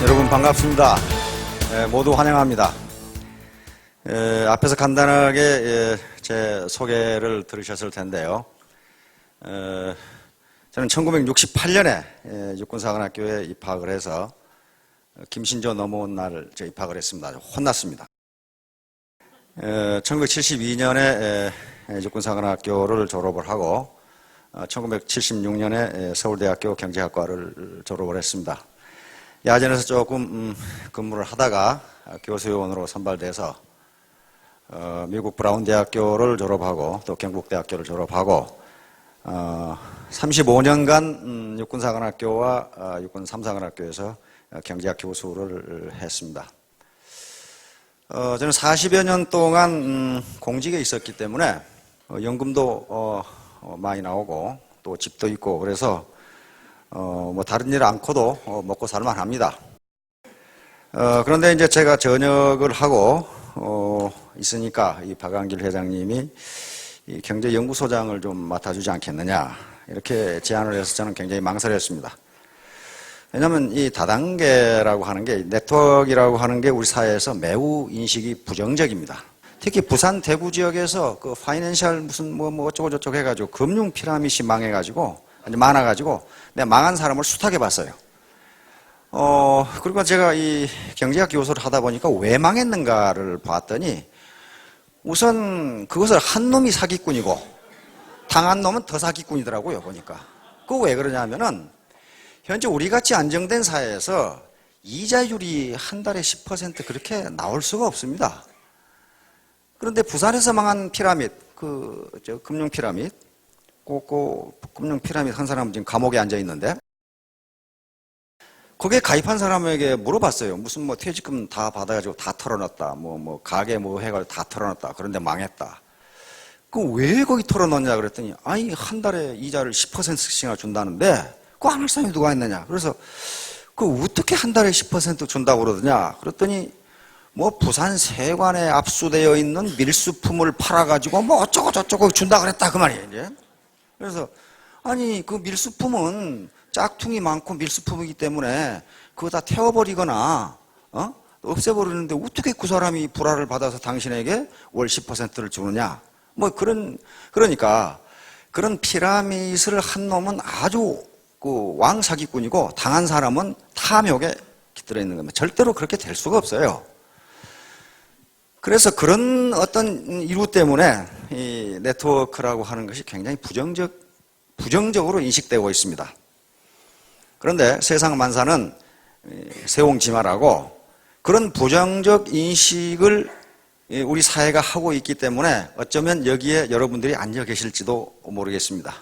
여러분 반갑습니다. 모두 환영합니다. 앞에서 간단하게 제 소개를 들으셨을 텐데요. 저는 1968년에 육군사관학교에 입학을 해서 김신조 넘어온 날 입학을 했습니다. 혼났습니다. 1972년에 육군사관학교를 졸업을 하고 1976년에 서울대학교 경제학과를 졸업을 했습니다. 야전에서 조금 근무를 하다가 교수요원으로 선발돼서 미국 브라운 대학교를 졸업하고 또 경북대학교를 졸업하고 35년간 육군사관학교와 육군3사관학교에서 경제학 교수를 했습니다. 저는 40여 년 동안 공직에 있었기 때문에 연금도 많이 나오고 또 집도 있고 그래서 뭐 다른 일 않고도 먹고 살만 합니다. 그런데 이제 제가 전역을 하고 있으니까 이 박한길 회장님이 이 경제연구소장을 좀 맡아주지 않겠느냐 이렇게 제안을 해서 저는 굉장히 망설였습니다. 왜냐하면 이 다단계라고 하는 게 네트워크라고 하는 게 우리 사회에서 매우 인식이 부정적입니다. 특히 부산 대구 지역에서 그 파이낸셜 무슨 뭐 어쩌고 저쩌고 해가지고 금융 피라미드이 망해가지고 많아가지고 내가 망한 사람을 숱하게 봤어요. 그리고 제가 이 경제학 교수를 하다 보니까 왜 망했는가를 봤더니 우선 그것을 한 놈이 사기꾼이고 당한 놈은 더 사기꾼이더라고요, 보니까. 그거 왜 그러냐면은 현재 우리 같이 안정된 사회에서 이자율이 한 달에 10% 그렇게 나올 수가 없습니다. 그런데 부산에서 망한 피라미드, 금융 피라미드, 금융 피라미드 한 사람은 지금 감옥에 앉아 있는데, 거기에 가입한 사람에게 물어봤어요. 무슨 뭐 퇴직금 다 받아가지고 다 털어놨다. 뭐 가게 뭐 해가지고 다 털어놨다. 그런데 망했다. 그 왜 거기 털어놓냐 그랬더니, 아니, 한 달에 이자를 10%씩이나 준다는데, 그거 안 할 사람이 누가 있느냐. 그래서, 어떻게 한 달에 10% 준다고 그러더냐. 그랬더니, 뭐 부산 세관에 압수되어 있는 밀수품을 팔아가지고 뭐 어쩌고 저쩌고 준다 그랬다. 그 말이에요, 이제. 그래서 아니 그 밀수품은 짝퉁이 많고 밀수품이기 때문에 그거 다 태워버리거나 없애버리는데 어떻게 그 사람이 불화를 받아서 당신에게 월 10%를 주느냐 뭐 그러니까 그런 피라미드를 한 놈은 아주 그 왕사기꾼이고 당한 사람은 탐욕에 깃들어 있는 겁니다. 절대로 그렇게 될 수가 없어요. 그래서 그런 어떤 이유 때문에 이 네트워크라고 하는 것이 굉장히 부정적으로 인식되고 있습니다. 그런데 세상 만사는 세옹지마라고 그런 부정적 인식을 우리 사회가 하고 있기 때문에 어쩌면 여기에 여러분들이 앉아 계실지도 모르겠습니다.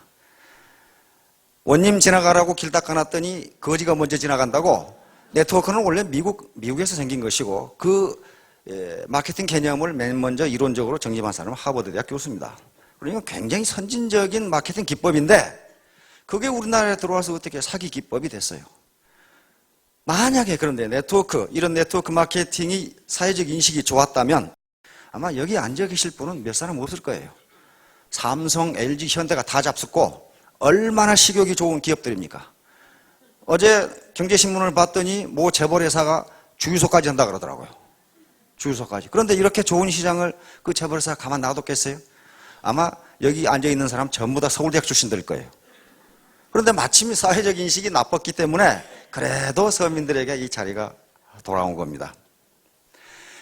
원님 지나가라고 길 닦아놨더니 거지가 먼저 지나간다고. 네트워크는 원래 미국에서 생긴 것이고 마케팅 개념을 맨 먼저 이론적으로 정립한 사람은 하버드 대학 교수입니다. 그러니까 굉장히 선진적인 마케팅 기법인데 그게 우리나라에 들어와서 어떻게 사기 기법이 됐어요. 만약에 그런데 이런 네트워크 마케팅이 사회적 인식이 좋았다면 아마 여기 앉아 계실 분은 몇 사람 없을 거예요. 삼성, LG, 현대가 다 잡숫고 얼마나 식욕이 좋은 기업들입니까? 어제 경제신문을 봤더니 모 재벌회사가 주유소까지 한다 그러더라고요. 주유소까지. 그런데 이렇게 좋은 시장을 그 재벌사 가만 놔뒀겠어요? 아마 여기 앉아있는 사람 전부 다 서울대학 출신들일 거예요. 그런데 마침 사회적 인식이 나빴기 때문에 그래도 서민들에게 이 자리가 돌아온 겁니다.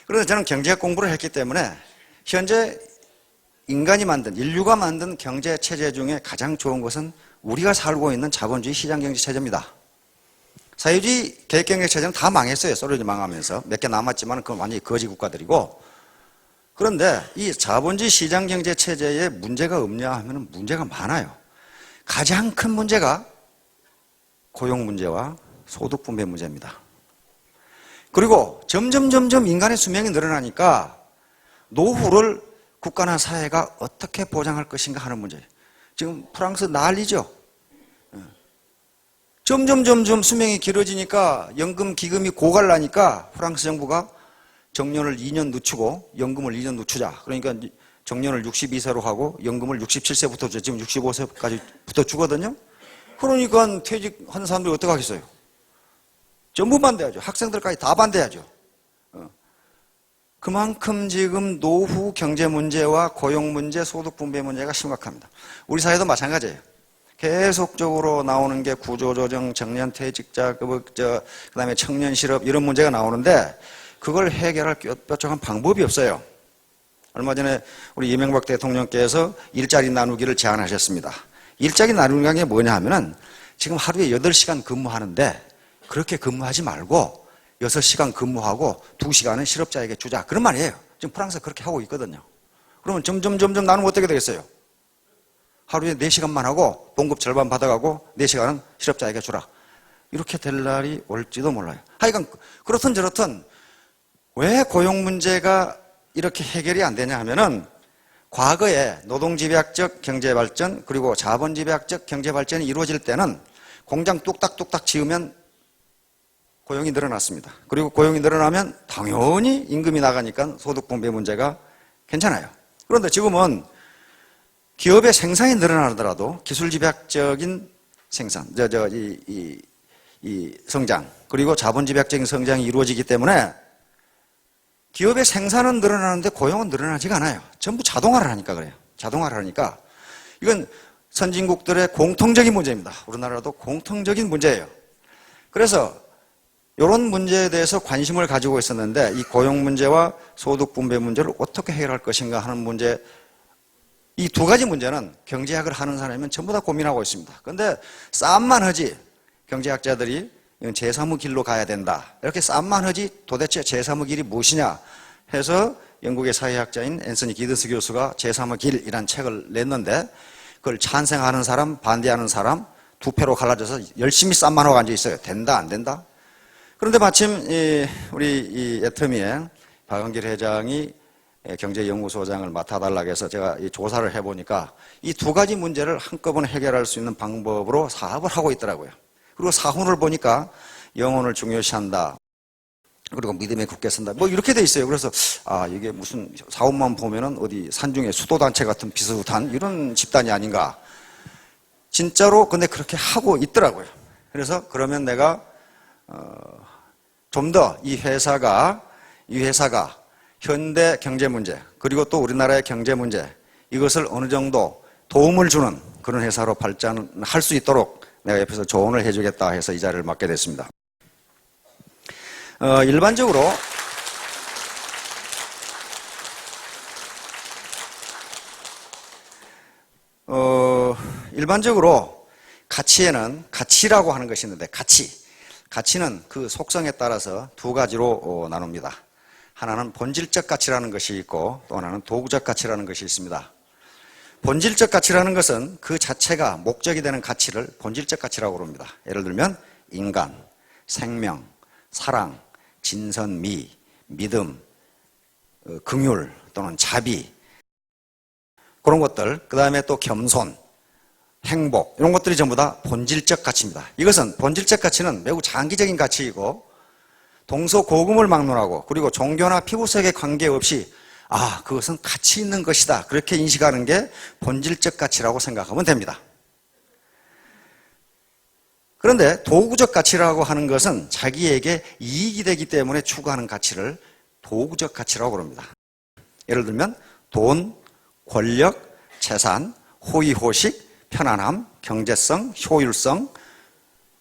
그런데 저는 경제학 공부를 했기 때문에 현재 인류가 만든 경제 체제 중에 가장 좋은 것은 우리가 살고 있는 자본주의 시장경제 체제입니다. 사회주의 계획경제 체제는 다 망했어요. 소련이 망하면서. 몇 개 남았지만 그건 완전히 거지 국가들이고. 그런데 이 자본주의 시장경제 체제에 문제가 없냐 하면 문제가 많아요. 가장 큰 문제가 고용 문제와 소득 분배 문제입니다. 그리고 점점 인간의 수명이 늘어나니까 노후를 국가나 사회가 어떻게 보장할 것인가 하는 문제예요. 지금 프랑스 난리죠. 점점 수명이 길어지니까 연금 기금이 고갈나니까 프랑스 정부가 정년을 2년 늦추고 연금을 2년 늦추자. 그러니까 정년을 62세로 하고 연금을 67세부터 줘. 지금 65세까지부터 주거든요. 그러니까 퇴직한 사람들이 어떻게 하겠어요? 전부 반대하죠. 학생들까지 다 반대하죠. 그만큼 지금 노후 경제 문제와 고용 문제, 소득 분배 문제가 심각합니다. 우리 사회도 마찬가지예요. 계속적으로 나오는 게 구조조정, 정년퇴직자, 그다음에 청년 실업 이런 문제가 나오는데 그걸 해결할 뾰족한 방법이 없어요. 얼마 전에 우리 이명박 대통령께서 일자리 나누기를 제안하셨습니다. 일자리 나누는 게 뭐냐 하면은 지금 하루에 8시간 근무하는데 그렇게 근무하지 말고 6시간 근무하고 2시간은 실업자에게 주자. 그런 말이에요. 지금 프랑스가 그렇게 하고 있거든요. 그러면 점점 나누면 어떻게 되겠어요? 하루에 4시간만 하고 봉급 절반 받아가고 4시간은 실업자에게 주라. 이렇게 될 날이 올지도 몰라요. 하여간 그렇든 저렇든 왜 고용 문제가 이렇게 해결이 안 되냐 하면은 과거에 노동집약적 경제발전 그리고 자본집약적 경제발전이 이루어질 때는 공장 뚝딱뚝딱 지으면 고용이 늘어났습니다. 그리고 고용이 늘어나면 당연히 임금이 나가니까 소득 분배 문제가 괜찮아요. 그런데 지금은 기업의 생산이 늘어나더라도 기술집약적인 생산, 이 성장, 그리고 자본집약적인 성장이 이루어지기 때문에 기업의 생산은 늘어나는데 고용은 늘어나지가 않아요. 전부 자동화를 하니까 그래요. 자동화를 하니까. 이건 선진국들의 공통적인 문제입니다. 우리나라도 공통적인 문제예요. 그래서 이런 문제에 대해서 관심을 가지고 있었는데 이 고용 문제와 소득 분배 문제를 어떻게 해결할 것인가 하는 문제, 이 두 가지 문제는 경제학을 하는 사람이면 전부 다 고민하고 있습니다. 그런데 싸움만 하지 경제학자들이 제3의 길로 가야 된다. 이렇게 싸움만 하지 도대체 제3의 길이 무엇이냐 해서 영국의 사회학자인 앤서니 기드스 교수가 제3의 길이라는 책을 냈는데 그걸 찬성하는 사람, 반대하는 사람 두 패로 갈라져서 열심히 싸움만 하고 앉아 있어요. 된다, 안 된다? 그런데 마침 우리 애터미의 박원길 회장이 경제연구소장을 맡아달라고 해서 제가 조사를 해보니까 이 두 가지 문제를 한꺼번에 해결할 수 있는 방법으로 사업을 하고 있더라고요. 그리고 사훈을 보니까 영혼을 중요시한다. 그리고 믿음의 굳게 선다. 뭐 이렇게 돼 있어요. 그래서 이게 무슨 사업만 보면은 어디 산중에 수도단체 같은 비슷한 이런 집단이 아닌가. 진짜로 근데 그렇게 하고 있더라고요. 그래서 그러면 내가 좀 더 이 회사가 현대 경제 문제 그리고 또 우리나라의 경제 문제 이것을 어느 정도 도움을 주는 그런 회사로 발전할 수 있도록 내가 옆에서 조언을 해주겠다 해서 이 자리를 맡게 됐습니다. 일반적으로 가치에는 가치라고 하는 것이 있는데 가치는 그 속성에 따라서 두 가지로 나눕니다. 하나는 본질적 가치라는 것이 있고 또 하나는 도구적 가치라는 것이 있습니다. 본질적 가치라는 것은 그 자체가 목적이 되는 가치를 본질적 가치라고 부릅니다. 예를 들면 인간, 생명, 사랑, 진선미, 믿음, 긍휼 또는 자비 그런 것들, 그 다음에 또 겸손, 행복 이런 것들이 전부 다 본질적 가치입니다. 이것은 본질적 가치는 매우 장기적인 가치이고 동서고금을 막론하고 그리고 종교나 피부색에 관계없이 그것은 가치 있는 것이다 그렇게 인식하는 게 본질적 가치라고 생각하면 됩니다. 그런데 도구적 가치라고 하는 것은 자기에게 이익이 되기 때문에 추구하는 가치를 도구적 가치라고 부릅니다. 예를 들면 돈, 권력, 재산, 호의호식, 편안함, 경제성, 효율성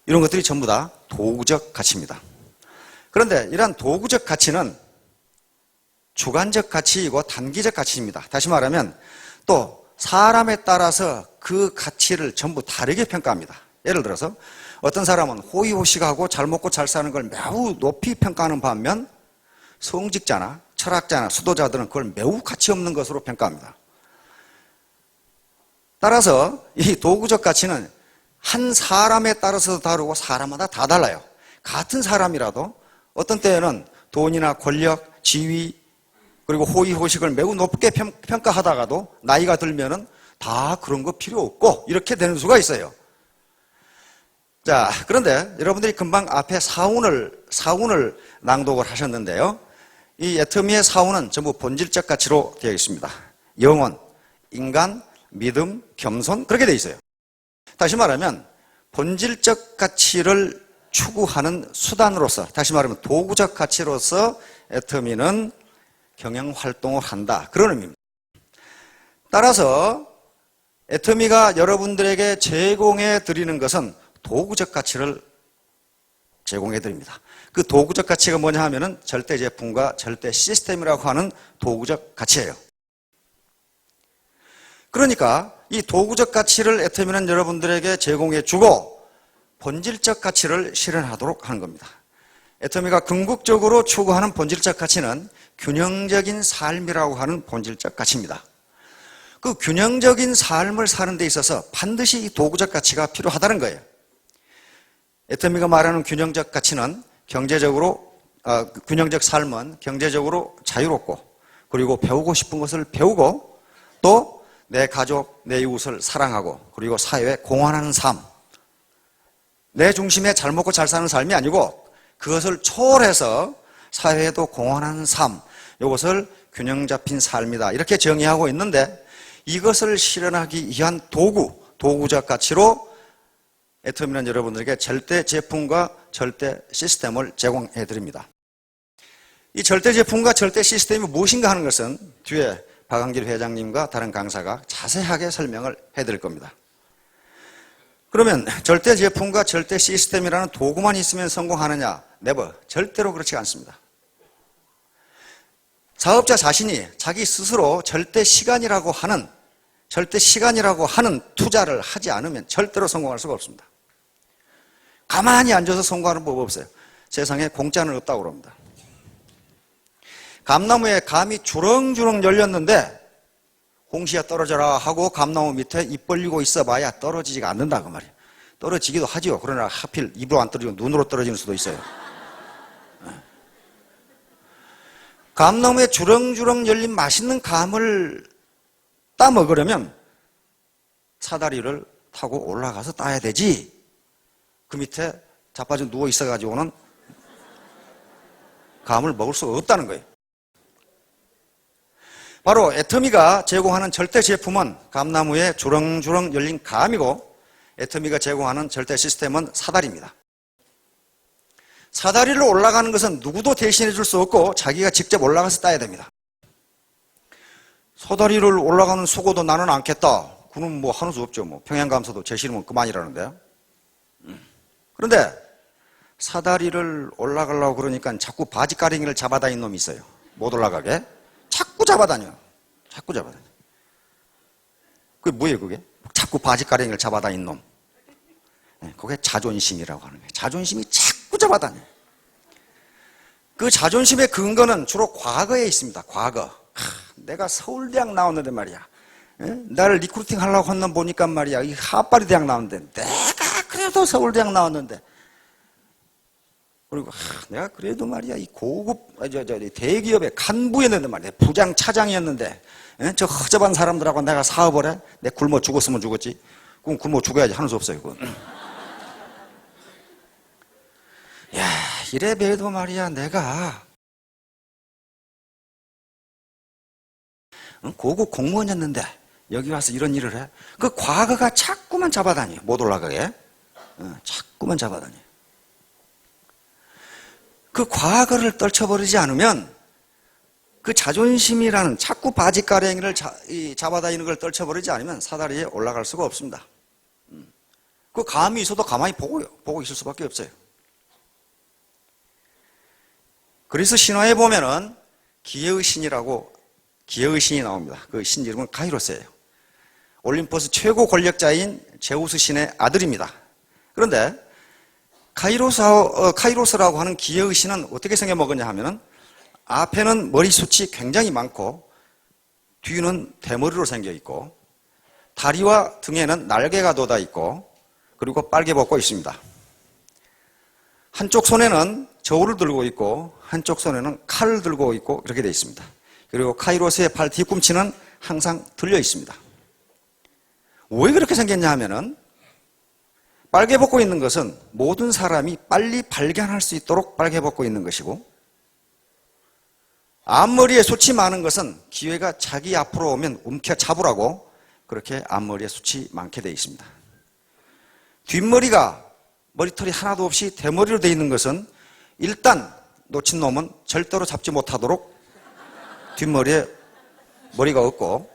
이런 것들이 전부 다 도구적 가치입니다. 그런데 이러한 도구적 가치는 주관적 가치이고 단기적 가치입니다. 다시 말하면 또 사람에 따라서 그 가치를 전부 다르게 평가합니다. 예를 들어서 어떤 사람은 호의호식하고 잘 먹고 잘 사는 걸 매우 높이 평가하는 반면 성직자나 철학자나 수도자들은 그걸 매우 가치 없는 것으로 평가합니다. 따라서 이 도구적 가치는 한 사람에 따라서 다르고 사람마다 다 달라요. 같은 사람이라도 어떤 때에는 돈이나 권력, 지위 그리고 호의호식을 매우 높게 평가하다가도 나이가 들면은 다 그런 거 필요 없고 이렇게 되는 수가 있어요. 자, 그런데 여러분들이 금방 앞에 사훈을 낭독을 하셨는데요. 이 애터미의 사훈은 전부 본질적 가치로 되어 있습니다. 영혼, 인간, 믿음, 겸손 그렇게 되어 있어요. 다시 말하면 본질적 가치를 추구하는 수단으로서, 다시 말하면 도구적 가치로서 애터미는 경영활동을 한다, 그런 의미입니다. 따라서 애터미가 여러분들에게 제공해 드리는 것은 도구적 가치를 제공해 드립니다. 그 도구적 가치가 뭐냐 하면은 절대 제품과 절대 시스템이라고 하는 도구적 가치예요. 그러니까 이 도구적 가치를 애터미는 여러분들에게 제공해 주고 본질적 가치를 실현하도록 하는 겁니다. 애터미가 궁극적으로 추구하는 본질적 가치는 균형적인 삶이라고 하는 본질적 가치입니다. 그 균형적인 삶을 사는 데 있어서 반드시 이 도구적 가치가 필요하다는 거예요. 애터미가 말하는 균형적 가치는 균형적 삶은 경제적으로 자유롭고, 그리고 배우고 싶은 것을 배우고, 또 내 가족, 내 이웃을 사랑하고, 그리고 사회에 공헌하는 삶. 내 중심에 잘 먹고 잘 사는 삶이 아니고 그것을 초월해서 사회에도 공헌하는 삶. 이것을 균형 잡힌 삶이다, 이렇게 정의하고 있는데, 이것을 실현하기 위한 도구적 가치로 애터미는 여러분들에게 절대 제품과 절대 시스템을 제공해 드립니다. 이 절대 제품과 절대 시스템이 무엇인가 하는 것은 뒤에 박한길 회장님과 다른 강사가 자세하게 설명을 해 드릴 겁니다. 그러면 절대 제품과 절대 시스템이라는 도구만 있으면 성공하느냐? 네버, 절대로 그렇지 않습니다. 사업자 자신이 자기 스스로 절대 시간이라고 하는 투자를 하지 않으면 절대로 성공할 수가 없습니다. 가만히 앉아서 성공하는 법 없어요. 세상에 공짜는 없다고 그럽니다. 감나무에 감이 주렁주렁 열렸는데 홍시야 떨어져라 하고 감나무 밑에 입 벌리고 있어봐야 떨어지지가 않는다, 그 말이에요. 떨어지기도 하죠. 그러나 하필 입으로 안 떨어지고 눈으로 떨어지는 수도 있어요. 감나무에 주렁주렁 열린 맛있는 감을 따 먹으려면 사다리를 타고 올라가서 따야 되지. 그 밑에 자빠져 누워 있어가지고는 감을 먹을 수가 없다는 거예요. 바로 애터미가 제공하는 절대 제품은 감나무에 주렁주렁 열린 감이고, 애터미가 제공하는 절대 시스템은 사다리입니다. 사다리를 올라가는 것은 누구도 대신해 줄 수 없고 자기가 직접 올라가서 따야 됩니다. 사다리를 올라가는 수고도 나는 않겠다. 그는 뭐 하는 수 없죠. 뭐 평양감사도 제 싫으면 그만이라는데. 그런데 사다리를 올라가려고 그러니까 자꾸 바지가랭이를 잡아다니는 놈이 있어요. 못 올라가게. 자꾸 잡아다녀. 그게 뭐예요, 그게? 자꾸 바지가랭이를 잡아다니는 놈. 그게 자존심이라고 하는 거예요. 자존심이 자꾸 잡아다녀. 그 자존심의 근거는 주로 과거에 있습니다. 과거. 내가 서울대학 나왔는데 말이야. 나를 리크루팅 하려고 한 놈 보니까 말이야. 이 하파리 대학 나왔는데. 내가 그래도 서울대학 나왔는데. 그리고 내가 그래도 말이야. 이 고급 대기업의 간부였는데 말이야. 부장 차장이었는데. 저 허접한 사람들하고 내가 사업을 해? 내 굶어 죽었으면 죽었지. 그럼 굶어 죽어야지. 하는 수 없어요, 그건. 야, 이래봬도 말이야. 내가 고급 공무원이었는데 여기 와서 이런 일을 해? 그 과거가 자꾸만 잡아다녀. 못 올라가게. 자꾸만 잡아다녀. 그 과거를 떨쳐버리지 않으면, 그 자존심이라는 자꾸 바지가랭이를 잡아다니는 걸 떨쳐버리지 않으면 사다리에 올라갈 수가 없습니다. 그 감이 있어도 가만히 보고 있을 수밖에 없어요. 그래서 신화에 보면은 기회의 신이 나옵니다. 그 신 이름은 카이로스예요. 올림포스 최고 권력자인 제우스 신의 아들입니다. 그런데 카이로스라고 하는 기회의 신은 어떻게 생겨먹었냐 하면은, 앞에는 머리숱이 굉장히 많고 뒤는 대머리로 생겨 있고, 다리와 등에는 날개가 돋아 있고, 그리고 빨개 벗고 있습니다. 한쪽 손에는 저울을 들고 있고 한쪽 손에는 칼을 들고 있고 이렇게 되어 있습니다. 그리고 카이로스의 팔 뒤꿈치는 항상 들려 있습니다. 왜 그렇게 생겼냐 하면은, 빨개 벗고 있는 것은 모든 사람이 빨리 발견할 수 있도록 빨개 벗고 있는 것이고, 앞머리에 숱이 많은 것은 기회가 자기 앞으로 오면 움켜잡으라고 그렇게 앞머리에 숱이 많게 되어 있습니다. 뒷머리가 머리털이 하나도 없이 대머리로 되어 있는 것은 일단 놓친 놈은 절대로 잡지 못하도록 뒷머리에 머리가 없고,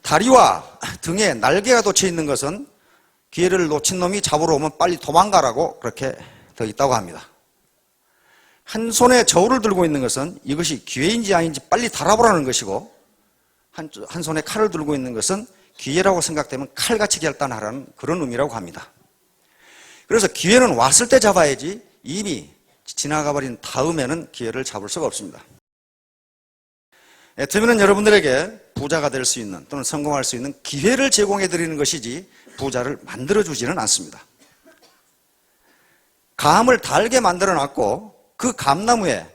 다리와 등에 날개가 돋쳐 있는 것은 기회를 놓친 놈이 잡으러 오면 빨리 도망가라고 그렇게 되어 있다고 합니다. 한 손에 저울을 들고 있는 것은 이것이 기회인지 아닌지 빨리 달아보라는 것이고, 한 손에 칼을 들고 있는 것은 기회라고 생각되면 칼같이 결단하라는 그런 의미라고 합니다. 그래서 기회는 왔을 때 잡아야지 이미 지나가 버린 다음에는 기회를 잡을 수가 없습니다. 애터미는 여러분들에게 부자가 될 수 있는 또는 성공할 수 있는 기회를 제공해 드리는 것이지 부자를 만들어 주지는 않습니다. 감을 달게 만들어 놨고 그 감나무에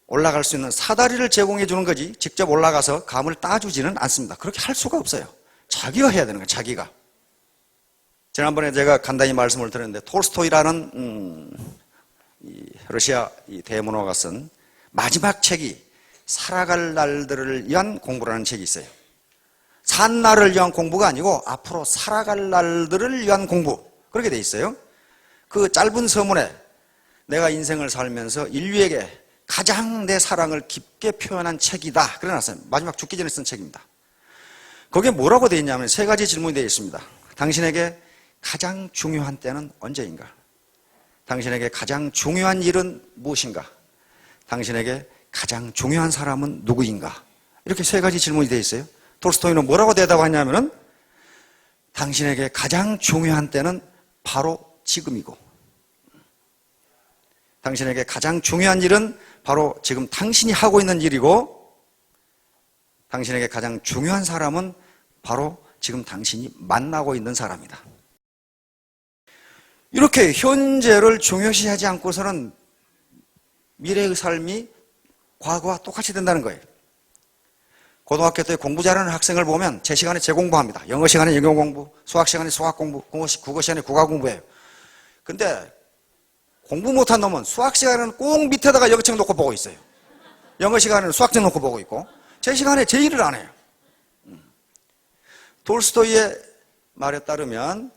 올라갈 수 있는 사다리를 제공해 주는 거지 직접 올라가서 감을 따주지는 않습니다. 그렇게 할 수가 없어요. 자기가 해야 되는 거예요. 자기가. 지난번에 제가 간단히 말씀을 드렸는데 톨스토이라는 러시아 대문호가 쓴 마지막 책이 살아갈 날들을 위한 공부라는 책이 있어요. 산 날을 위한 공부가 아니고 앞으로 살아갈 날들을 위한 공부, 그렇게 돼 있어요. 그 짧은 서문에 내가 인생을 살면서 인류에게 가장 내 사랑을 깊게 표현한 책이다 그래놨어요. 마지막 죽기 전에 쓴 책입니다. 거기에 뭐라고 되어 있냐면 세 가지 질문이 되어 있습니다. 당신에게 가장 중요한 때는 언제인가? 당신에게 가장 중요한 일은 무엇인가? 당신에게 가장 중요한 사람은 누구인가? 이렇게 세 가지 질문이 되어 있어요. 톨스토이는 뭐라고 대답하냐면은 당신에게 가장 중요한 때는 바로 지금이고, 당신에게 가장 중요한 일은 바로 지금 당신이 하고 있는 일이고, 당신에게 가장 중요한 사람은 바로 지금 당신이 만나고 있는 사람이다. 이렇게 현재를 중요시하지 않고서는 미래의 삶이 과거와 똑같이 된다는 거예요. 고등학교 때 공부 잘하는 학생을 보면 제 시간에 제 공부합니다. 영어 시간에 영어 공부, 수학 시간에 수학 공부, 국어 시간에 국어 공부해요. 근데 공부 못한 놈은 수학 시간에는 꼭 밑에다가 영어책 놓고 보고 있어요. 영어 시간에는 수학책 놓고 보고 있고, 제 시간에 제 일을 안 해요. 톨스토이의 말에 따르면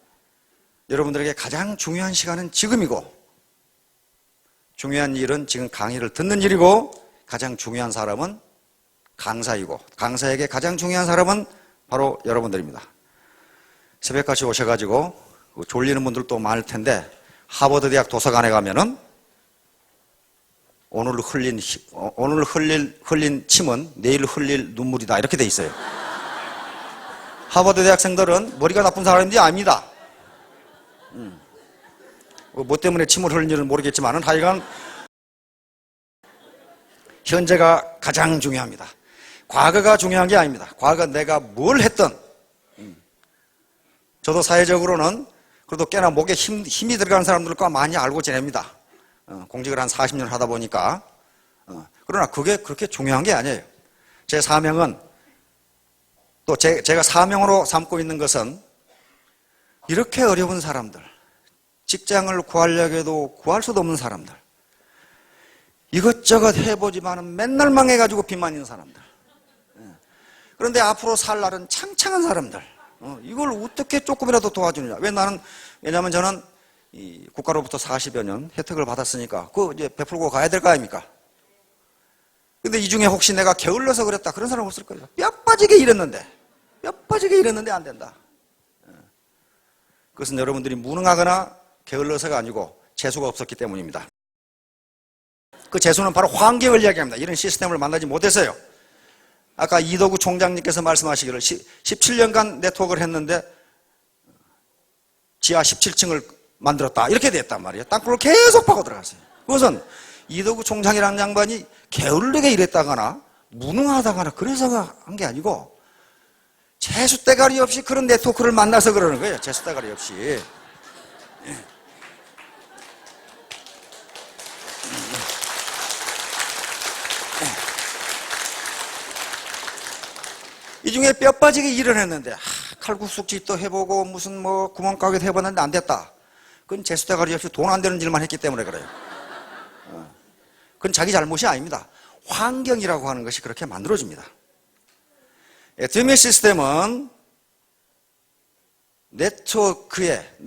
여러분들에게 가장 중요한 시간은 지금이고, 중요한 일은 지금 강의를 듣는 일이고, 가장 중요한 사람은 강사이고, 강사에게 가장 중요한 사람은 바로 여러분들입니다. 새벽같이 오셔가지고 졸리는 분들도 많을 텐데 하버드 대학 도서관에 가면은 오늘 흘린 침은 내일 흘릴 눈물이다 이렇게 돼 있어요. 하버드 대학생들은 머리가 나쁜 사람인지 압니다. 뭐 때문에 침을 흘리는지는 모르겠지만 하여간 현재가 가장 중요합니다. 과거가 중요한 게 아닙니다. 과거 내가 뭘 했든, 저도 사회적으로는 그래도 꽤나 목에 힘이 들어가는 사람들과 많이 알고 지냅니다. 공직을 한 40년 하다 보니까. 그러나 그게 그렇게 중요한 게 아니에요. 제 사명은, 또 제가 사명으로 삼고 있는 것은 이렇게 어려운 사람들, 직장을 구하려고 해도 구할 수도 없는 사람들, 이것저것 해보지만은 맨날 망해가지고 빚만 있는 사람들, 그런데 앞으로 살 날은 창창한 사람들, 이걸 어떻게 조금이라도 도와주느냐. 왜냐면 저는 이 국가로부터 40여 년 혜택을 받았으니까 그거 이제 베풀고 가야 될 거 아닙니까? 근데 이 중에 혹시 내가 게을러서 그랬다 그런 사람 없을 거예요. 뼈 빠지게 일했는데 안 된다. 그것은 여러분들이 무능하거나 게을러서가 아니고 재수가 없었기 때문입니다. 그 재수는 바로 환경을 이야기합니다. 이런 시스템을 만나지 못해서요. 아까 이덕우 총장님께서 말씀하시기를 17년간 네트워크를 했는데 지하 17층을 만들었다 이렇게 됐단 말이에요. 땅굴을 계속 파고 들어갔어요. 그것은 이덕우 총장이라는 양반이 게을르게 일했다거나 무능하다거나 그래서 한 게 아니고 재수 대가리 없이 그런 네트워크를 만나서 그러는 거예요. 재수 대가리 없이. 이 중에 뼈 빠지게 일을 했는데 칼국수집도 해보고 무슨 뭐 구멍가게도 해봤는데 안 됐다. 그건 재수대가리 없이 돈 안 되는 일만 했기 때문에 그래요. 그건 자기 잘못이 아닙니다. 환경이라고 하는 것이 그렇게 만들어집니다. 애터미 시스템은 네트워크에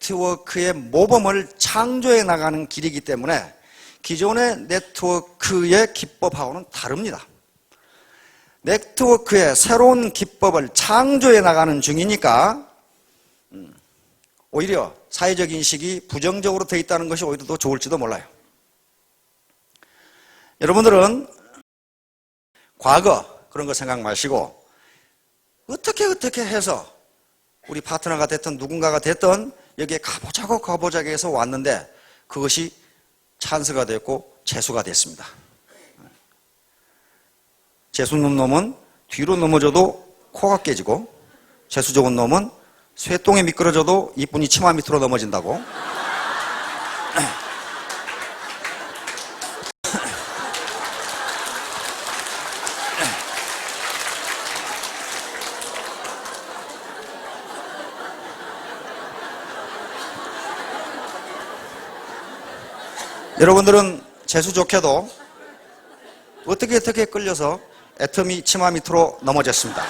네트워크의 모범을 창조해 나가는 길이기 때문에 기존의 네트워크의 기법하고는 다릅니다. 네트워크의 새로운 기법을 창조해 나가는 중이니까 오히려 사회적 인식이 부정적으로 되어 있다는 것이 오히려 더 좋을지도 몰라요. 여러분들은 과거 그런 거 생각 마시고 어떻게 해서 우리 파트너가 됐든 누군가가 됐든 여기에 가보자고 해서 왔는데 그것이 찬스가 됐고 재수가 됐습니다. 재수 없는 놈은 뒤로 넘어져도 코가 깨지고 재수 좋은 놈은 쇠똥에 미끄러져도 이쁜이 치마 밑으로 넘어진다고. 여러분들은 재수 좋게도 어떻게 끌려서 애터미 치마 밑으로 넘어졌습니다.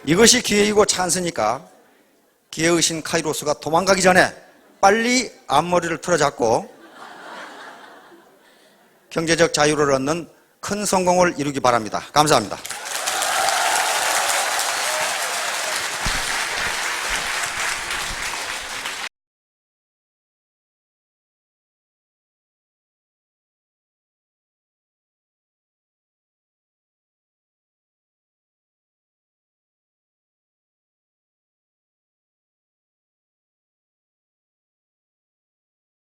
이것이 기회이고 찬스니까 기회의신 카이로스가 도망가기 전에 빨리 앞머리를 틀어잡고 경제적 자유를 얻는 큰 성공을 이루기 바랍니다. 감사합니다.